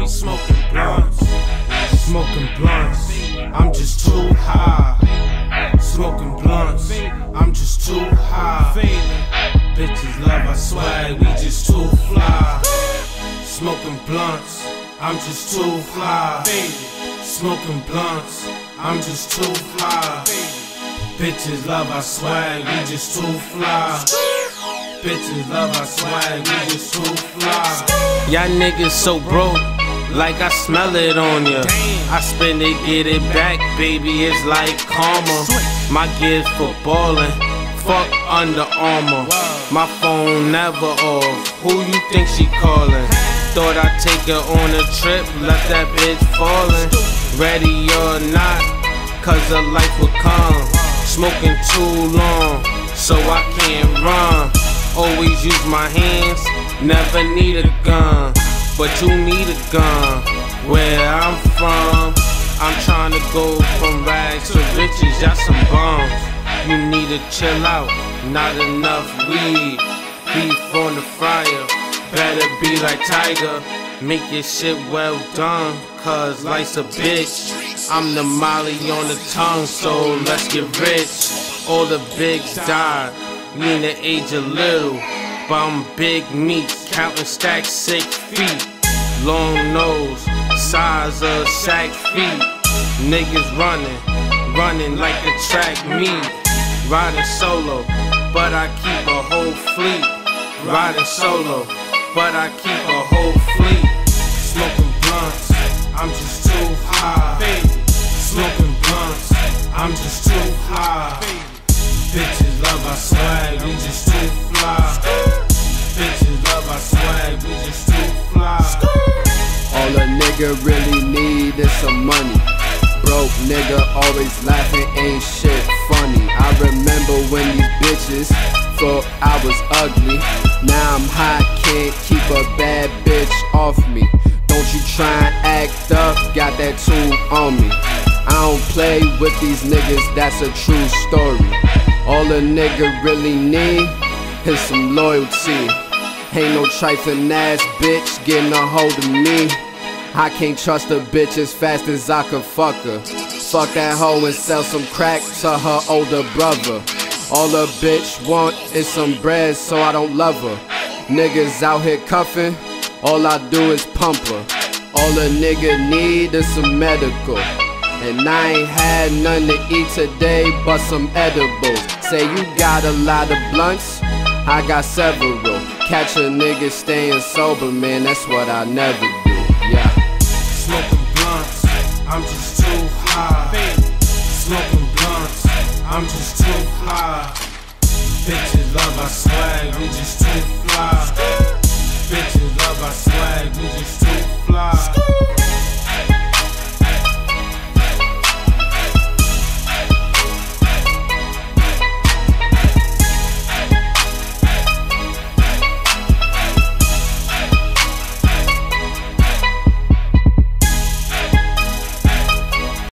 smoking blunts. Smoking blunts, I'm just too high. Smoking blunts, I'm just too high. Bitches love our swag, we just too fly. Smoking blunts, I'm just too fly. Smoking blunts, I'm just too fly. Bitches love our swag, we just too fly. Bitches love our swag, we just too fly. Y'all niggas so broke, like I smell it on ya. I spend it, get it back, baby, it's like karma. My gift for ballin', fuck Under Armour. My phone never off, who you think she callin'? Thought I'd take her on a trip, left that bitch fallin'. Ready or not, cause her life will come. Smoking too long, so I can't run. Always use my hands, never need a gun. But you need a gun. Where I'm from, I'm trying to go from rags to riches, y'all some bums. You need to chill out, not enough weed. Beef on the fryer, better be like Tiger. Make your shit well done, cause life's a bitch. I'm the Molly on the tongue, so let's get rich. All the bigs died, we in the age of little. But I'm big meat, counting stacks 6 feet. Long nose, size of sack feet. Niggas running like a track meet. Riding solo, but I keep a whole fleet. Riding solo, but I keep a whole fleet. Smoking blunts, I'm just too high. Smoking blunts, I'm just too high. Bitches love our swag, we just too fly. Bitches love our swag, we just too fly. All a nigga really need is some money. Broke nigga always laughing, ain't shit funny. I remember when these bitches thought I was ugly. Now I'm hot, can't keep a bad bitch off me. Don't you try and act up, got that tool on me. I don't play with these niggas, that's a true story. All a nigga really need is some loyalty. Ain't no trifling ass bitch getting a hold of me. I can't trust a bitch as fast as I could fuck her. Fuck that hoe and sell some crack to her older brother. All a bitch want is some bread, so I don't love her. Niggas out here cuffing, all I do is pump her. All a nigga need is some medical. And I ain't had nothing to eat today but some edibles. Say you got a lot of blunts, I got several. Catch a nigga staying sober, man, that's what I never do, yeah. Smoking blunts, I'm just too high. Smoking blunts, I'm just too high. Bitches love our swag, we just too fly. Bitches love our swag, we just too fly.